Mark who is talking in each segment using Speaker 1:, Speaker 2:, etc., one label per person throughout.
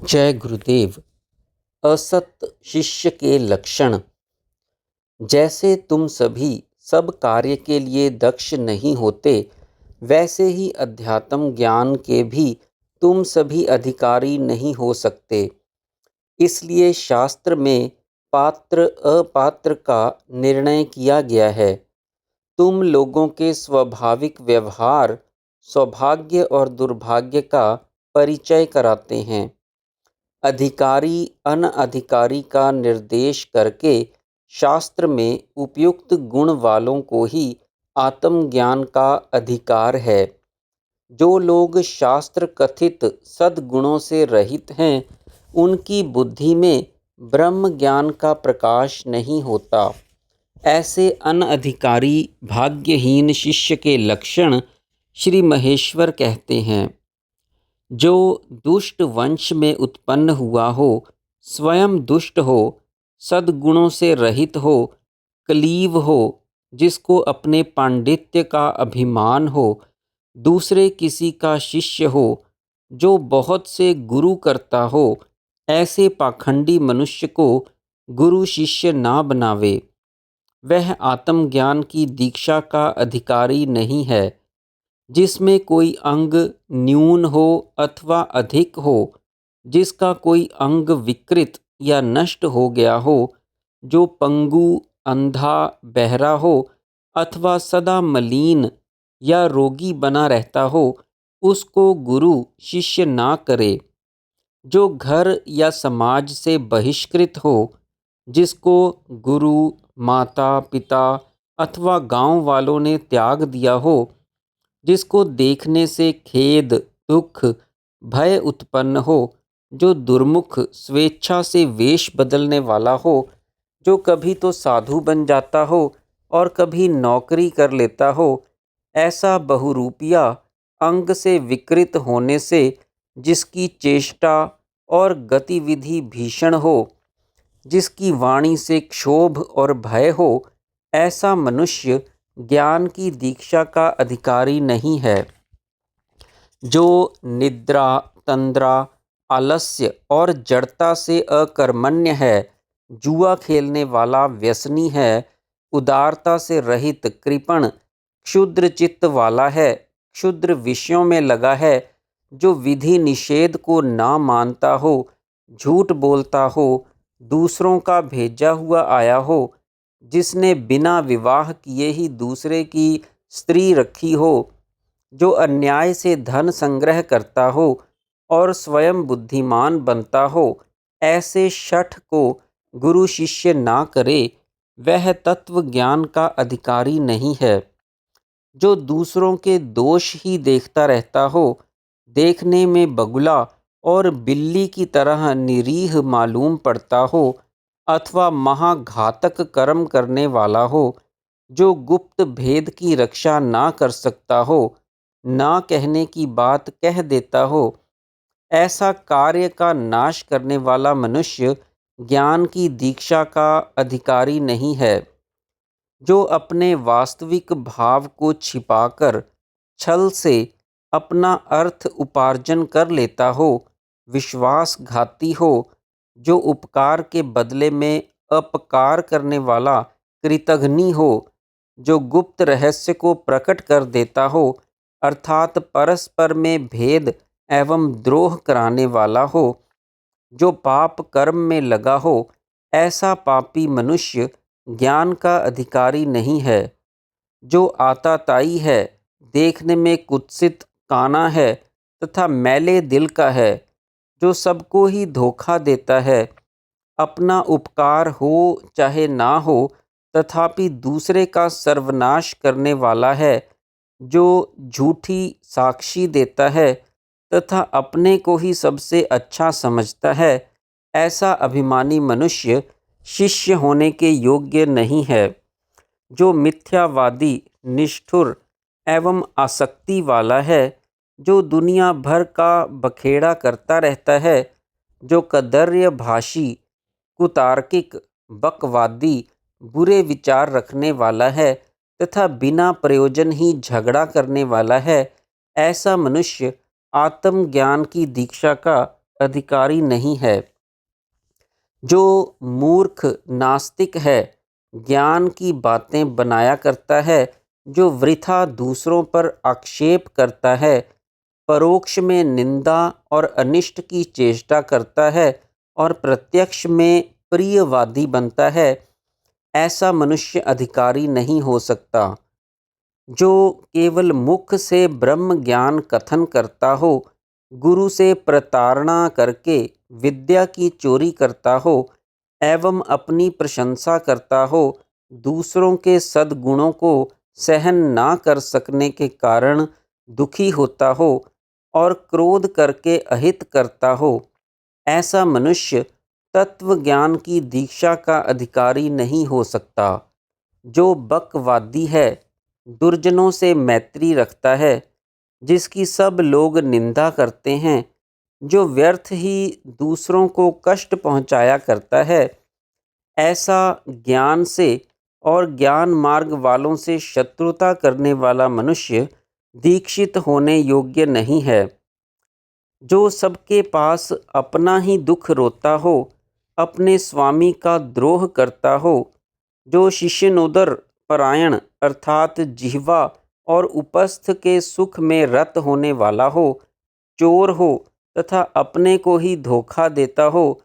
Speaker 1: जय गुरुदेव। असत शिष्य के लक्षण। जैसे तुम सभी सब कार्य के लिए दक्ष नहीं होते, वैसे ही अध्यात्म ज्ञान के भी तुम सभी अधिकारी नहीं हो सकते। इसलिए शास्त्र में पात्र अपात्र का निर्णय किया गया है। तुम लोगों के स्वाभाविक व्यवहार सौभाग्य और दुर्भाग्य का परिचय कराते हैं। अधिकारी अनधिकारी का निर्देश करके शास्त्र में उपयुक्त गुण वालों को ही आत्मज्ञान का अधिकार है। जो लोग शास्त्र कथित सद्गुणों से रहित हैं, उनकी बुद्धि में ब्रह्म ज्ञान का प्रकाश नहीं होता। ऐसे अनधिकारी भाग्यहीन शिष्य के लक्षण श्री महेश्वर कहते हैं। जो दुष्ट वंश में उत्पन्न हुआ हो, स्वयं दुष्ट हो, सद्गुणों से रहित हो, क्लीव हो, जिसको अपने पांडित्य का अभिमान हो, दूसरे किसी का शिष्य हो, जो बहुत से गुरु करता हो, ऐसे पाखंडी मनुष्य को गुरु शिष्य ना बनावे। वह आत्मज्ञान की दीक्षा का अधिकारी नहीं है। जिसमें कोई अंग न्यून हो अथवा अधिक हो, जिसका कोई अंग विकृत या नष्ट हो गया हो, जो पंगु, अंधा, बहरा हो अथवा सदा मलिन या रोगी बना रहता हो, उसको गुरु शिष्य ना करे। जो घर या समाज से बहिष्कृत हो, जिसको गुरु, माता पिता अथवा गांव वालों ने त्याग दिया हो, जिसको देखने से खेद, दुख, भय उत्पन्न हो, जो दुर्मुख, स्वेच्छा से वेश बदलने वाला हो, जो कभी तो साधु बन जाता हो और कभी नौकरी कर लेता हो, ऐसा बहुरूपिया अंग से विकृत होने से जिसकी चेष्टा और गतिविधि भीषण हो, जिसकी वाणी से क्षोभ और भय हो, ऐसा मनुष्य ज्ञान की दीक्षा का अधिकारी नहीं है। जो निद्रा, तंद्रा, आलस्य और जड़ता से अकर्मण्य है, जुआ खेलने वाला व्यसनी है, उदारता से रहित कृपण, क्षुद्र चित्त वाला है, क्षुद्र विषयों में लगा है, जो विधि निषेध को ना मानता हो, झूठ बोलता हो, दूसरों का भेजा हुआ आया हो, जिसने बिना विवाह किए ही दूसरे की स्त्री रखी हो, जो अन्याय से धन संग्रह करता हो और स्वयं बुद्धिमान बनता हो, ऐसे शठ को गुरु शिष्य ना करे, वह तत्व ज्ञान का अधिकारी नहीं है। जो दूसरों के दोष ही देखता रहता हो, देखने में बगुला और बिल्ली की तरह निरीह मालूम पड़ता हो, अथवा महाघातक कर्म करने वाला हो, जो गुप्त भेद की रक्षा ना कर सकता हो, ना कहने की बात कह देता हो, ऐसा कार्य का नाश करने वाला मनुष्य ज्ञान की दीक्षा का अधिकारी नहीं है। जो अपने वास्तविक भाव को छिपाकर छल से अपना अर्थ उपार्जन कर लेता हो, विश्वासघाती हो, जो उपकार के बदले में अपकार करने वाला कृतघ्नि हो, जो गुप्त रहस्य को प्रकट कर देता हो, अर्थात परस्पर में भेद एवं द्रोह कराने वाला हो, जो पाप कर्म में लगा हो, ऐसा पापी मनुष्य ज्ञान का अधिकारी नहीं है। जो आताताई है, देखने में कुत्सित, काना है तथा मैले दिल का है, जो सबको ही धोखा देता है, अपना उपकार हो चाहे ना हो, तथापि दूसरे का सर्वनाश करने वाला है, जो झूठी साक्षी देता है तथा अपने को ही सबसे अच्छा समझता है, ऐसा अभिमानी मनुष्य शिष्य होने के योग्य नहीं है। जो मिथ्यावादी, निष्ठुर एवं आसक्ति वाला है, जो दुनिया भर का बखेड़ा करता रहता है, जो कदर्य भाषी, कुतार्किक, बकवादी, बुरे विचार रखने वाला है तथा बिना प्रयोजन ही झगड़ा करने वाला है, ऐसा मनुष्य आत्मज्ञान की दीक्षा का अधिकारी नहीं है। जो मूर्ख नास्तिक है, ज्ञान की बातें बनाया करता है, जो वृथा दूसरों पर आक्षेप करता है, परोक्ष में निंदा और अनिष्ट की चेष्टा करता है और प्रत्यक्ष में प्रियवादी बनता है, ऐसा मनुष्य अधिकारी नहीं हो सकता। जो केवल मुख से ब्रह्म ज्ञान कथन करता हो, गुरु से प्रताड़ना करके विद्या की चोरी करता हो एवं अपनी प्रशंसा करता हो, दूसरों के सद्गुणों को सहन ना कर सकने के कारण दुखी होता हो और क्रोध करके अहित करता हो, ऐसा मनुष्य तत्व ज्ञान की दीक्षा का अधिकारी नहीं हो सकता। जो बकवादी है, दुर्जनों से मैत्री रखता है, जिसकी सब लोग निंदा करते हैं, जो व्यर्थ ही दूसरों को कष्ट पहुंचाया करता है, ऐसा ज्ञान से और ज्ञान मार्ग वालों से शत्रुता करने वाला मनुष्य दीक्षित होने योग्य नहीं है। जो सबके पास अपना ही दुख रोता हो, अपने स्वामी का द्रोह करता हो, जो शिष्यनोदर परायण अर्थात जिह्वा और उपस्थ के सुख में रत होने वाला हो, चोर हो तथा अपने को ही धोखा देता हो,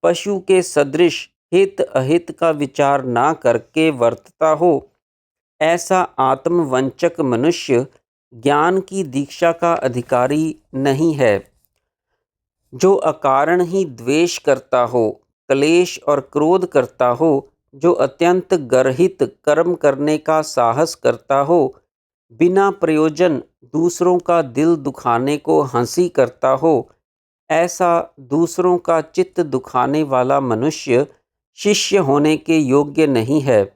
Speaker 1: पशु के सदृश हित अहित का विचार ना करके वर्तता हो, ऐसा आत्मवंचक मनुष्य ज्ञान की दीक्षा का अधिकारी नहीं है। जो अकारण ही द्वेष करता हो, क्लेश और क्रोध करता हो, जो अत्यंत गर्हित कर्म करने का साहस करता हो, बिना प्रयोजन दूसरों का दिल दुखाने को हंसी करता हो, ऐसा दूसरों का चित्त दुखाने वाला मनुष्य शिष्य होने के योग्य नहीं है।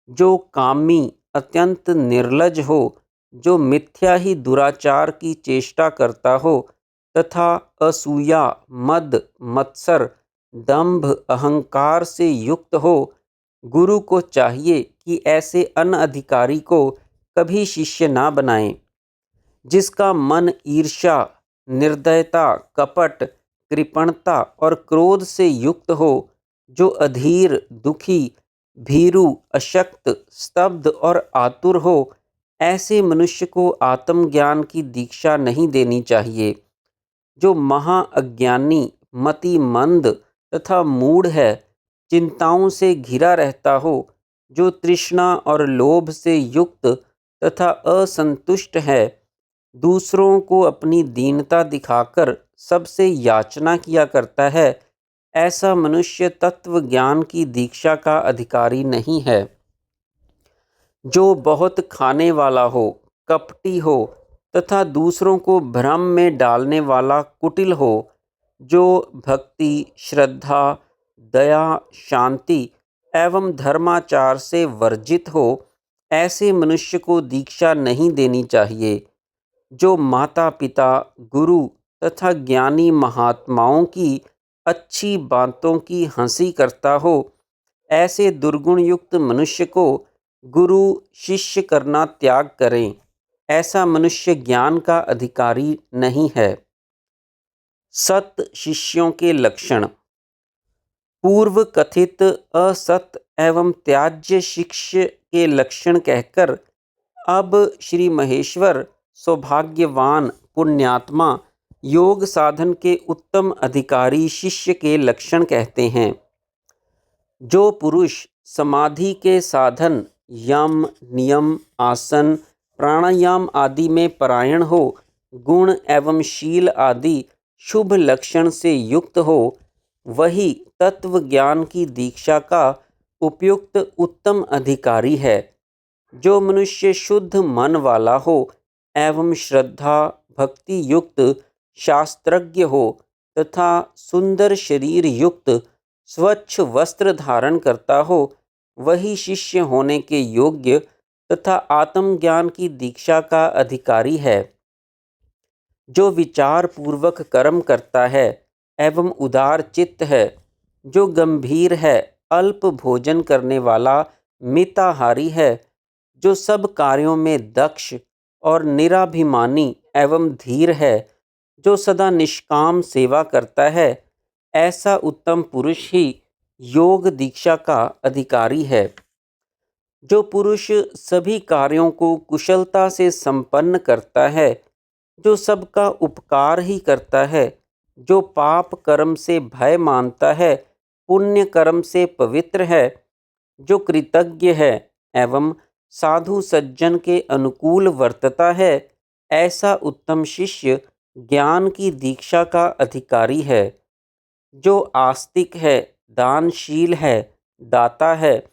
Speaker 1: जो कामी अत्यंत निर्लज हो, जो मिथ्या ही दुराचार की चेष्टा करता हो तथा असूया मद मत्सर दंभ अहंकार से युक्त हो, गुरु को चाहिए कि ऐसे अनधिकारी को कभी शिष्य ना बनाए। जिसका मन ईर्ष्या निर्दयता कपट कृपणता और क्रोध से युक्त हो, जो अधीर दुखी भीरु अशक्त स्तब्ध और आतुर हो, ऐसे मनुष्य को आत्मज्ञान की दीक्षा नहीं देनी चाहिए। जो महा अज्ञानी मति मंद तथा मूढ़ है, चिंताओं से घिरा रहता हो, जो तृष्णा और लोभ से युक्त तथा असंतुष्ट है, दूसरों को अपनी दीनता दिखाकर सबसे याचना किया करता है, ऐसा मनुष्य तत्व ज्ञान की दीक्षा का अधिकारी नहीं है। जो बहुत खाने वाला हो, कपटी हो तथा दूसरों को भ्रम में डालने वाला कुटिल हो, जो भक्ति श्रद्धा दया शांति एवं धर्माचार से वर्जित हो, ऐसे मनुष्य को दीक्षा नहीं देनी चाहिए। जो माता पिता गुरु तथा ज्ञानी महात्माओं की अच्छी बातों की हंसी करता हो, ऐसे दुर्गुण युक्त मनुष्य को गुरु शिष्य करना त्याग करें। ऐसा मनुष्य ज्ञान का अधिकारी नहीं है। सत शिष्यों के लक्षण। पूर्व कथित असत एवं त्याज्य शिष्य के लक्षण कहकर अब श्री महेश्वर सौभाग्यवान पुण्यात्मा योग साधन के उत्तम अधिकारी शिष्य के लक्षण कहते हैं। जो पुरुष समाधि के साधन यम नियम आसन प्राणायाम आदि में परायण हो, गुण एवं शील आदि शुभ लक्षण से युक्त हो, वही तत्व ज्ञान की दीक्षा का उपयुक्त उत्तम अधिकारी है। जो मनुष्य शुद्ध मन वाला हो एवं श्रद्धा भक्ति युक्त शास्त्रज्ञ हो तथा सुंदर शरीर युक्त स्वच्छ वस्त्र धारण करता हो, वही शिष्य होने के योग्य तथा आत्मज्ञान की दीक्षा का अधिकारी है। जो विचार पूर्वक कर्म करता है एवं उदार चित्त है, जो गंभीर है अल्प भोजन करने वाला मिताहारी है, जो सब कार्यों में दक्ष और निराभिमानी एवं धीर है, जो सदा निष्काम सेवा करता है, ऐसा उत्तम पुरुष ही योग दीक्षा का अधिकारी है। जो पुरुष सभी कार्यों को कुशलता से संपन्न करता है, जो सबका उपकार ही करता है, जो पाप कर्म से भय मानता है, पुण्य कर्म से पवित्र है, जो कृतज्ञ है एवं साधु सज्जन के अनुकूल वर्तता है, ऐसा उत्तम शिष्य ज्ञान की दीक्षा का अधिकारी है। जो आस्तिक है, दानशील है, दाता है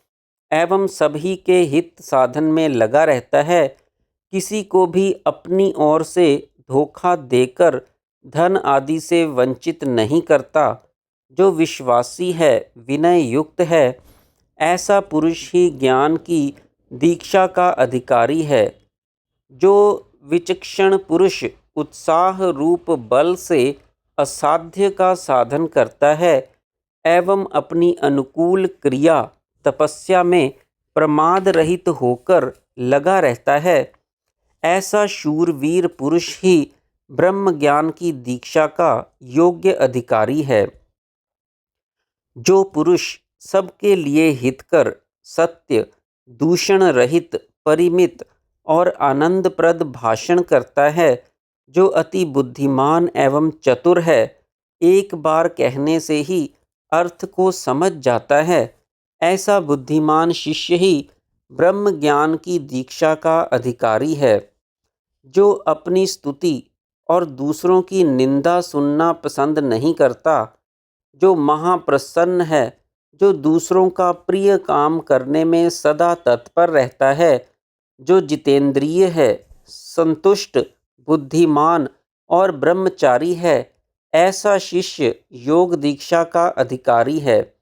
Speaker 1: एवं सभी के हित साधन में लगा रहता है, किसी को भी अपनी ओर से धोखा देकर धन आदि से वंचित नहीं करता, जो विश्वासी है, विनय युक्त है, ऐसा पुरुष ही ज्ञान की दीक्षा का अधिकारी है। जो विचक्षण पुरुष उत्साह रूप बल से असाध्य का साधन करता है एवं अपनी अनुकूल क्रिया तपस्या में प्रमाद रहित होकर लगा रहता है, ऐसा शूरवीर पुरुष ही ब्रह्म ज्ञान की दीक्षा का योग्य अधिकारी है। जो पुरुष सबके लिए हितकर, सत्य, दूषण रहित, परिमित और आनंदप्रद भाषण करता है, जो अति बुद्धिमान एवं चतुर है, एक बार कहने से ही अर्थ को समझ जाता है, ऐसा बुद्धिमान शिष्य ही ब्रह्म ज्ञान की दीक्षा का अधिकारी है। जो अपनी स्तुति और दूसरों की निंदा सुनना पसंद नहीं करता, जो महाप्रसन्न है, जो दूसरों का प्रिय काम करने में सदा तत्पर रहता है, जो जितेंद्रिय है, संतुष्ट, बुद्धिमान और ब्रह्मचारी है, ऐसा शिष्य योग दीक्षा का अधिकारी है।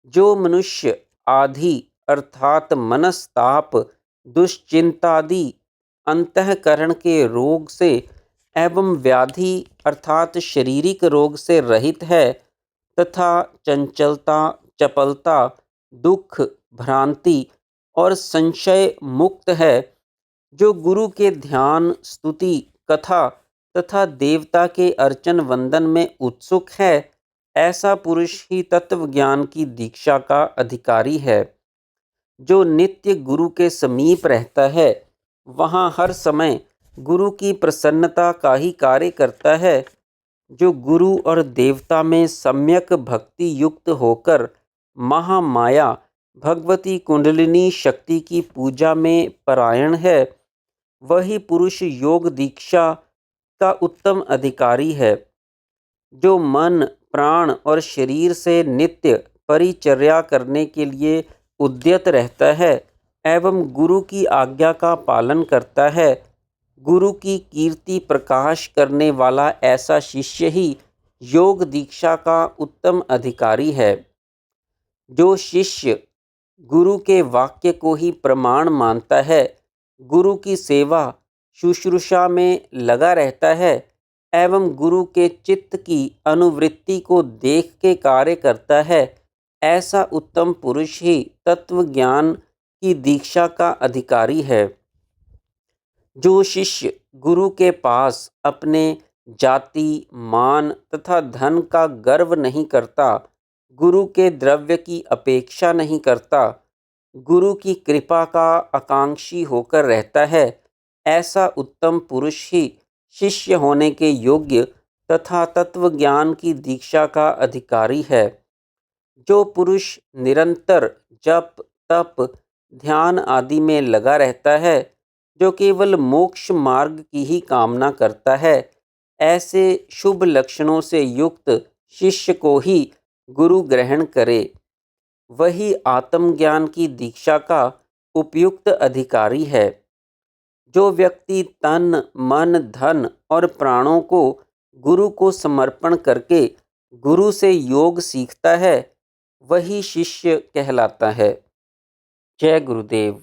Speaker 1: जो मनुष्य आधि अर्थात मनस्ताप, दुश्चिंतादि अंतःकरण के रोग से एवं व्याधि अर्थात शारीरिक रोग से रहित है तथा चंचलता, चपलता, दुख, भ्रांति और संशय मुक्त है, जो गुरु के ध्यान, स्तुति, कथा तथा देवता के अर्चन वंदन में उत्सुक है, ऐसा पुरुष ही तत्व ज्ञान की दीक्षा का अधिकारी है। जो नित्य गुरु के समीप रहता है, वहाँ हर समय गुरु की प्रसन्नता का ही कार्य करता है। जो गुरु और देवता में सम्यक भक्ति युक्त होकर महामाया भगवती कुंडलिनी शक्ति की पूजा में परायण है, वही पुरुष योग दीक्षा का उत्तम अधिकारी है। जो मन, प्राण और शरीर से नित्य परिचर्या करने के लिए उद्यत रहता है एवं गुरु की आज्ञा का पालन करता है, गुरु की कीर्ति प्रकाश करने वाला ऐसा शिष्य ही योग दीक्षा का उत्तम अधिकारी है। जो शिष्य गुरु के वाक्य को ही प्रमाण मानता है, गुरु की सेवा शुश्रूषा में लगा रहता है एवं गुरु के चित्त की अनुवृत्ति को देख के कार्य करता है, ऐसा उत्तम पुरुष ही तत्व ज्ञान की दीक्षा का अधिकारी है। जो शिष्य गुरु के पास अपने जाति, मान तथा धन का गर्व नहीं करता, गुरु के द्रव्य की अपेक्षा नहीं करता, गुरु की कृपा का आकांक्षी होकर रहता है, ऐसा उत्तम पुरुष ही शिष्य होने के योग्य तथा तत्व ज्ञान की दीक्षा का अधिकारी है। जो पुरुष निरंतर जप, तप, ध्यान आदि में लगा रहता है, जो केवल मोक्ष मार्ग की ही कामना करता है, ऐसे शुभ लक्षणों से युक्त शिष्य को ही गुरु ग्रहण करे, वही आत्मज्ञान की दीक्षा का उपयुक्त अधिकारी है। जो व्यक्ति तन, मन, धन और प्राणों को गुरु को समर्पण करके गुरु से योग सीखता है, वही शिष्य कहलाता है। जय गुरुदेव।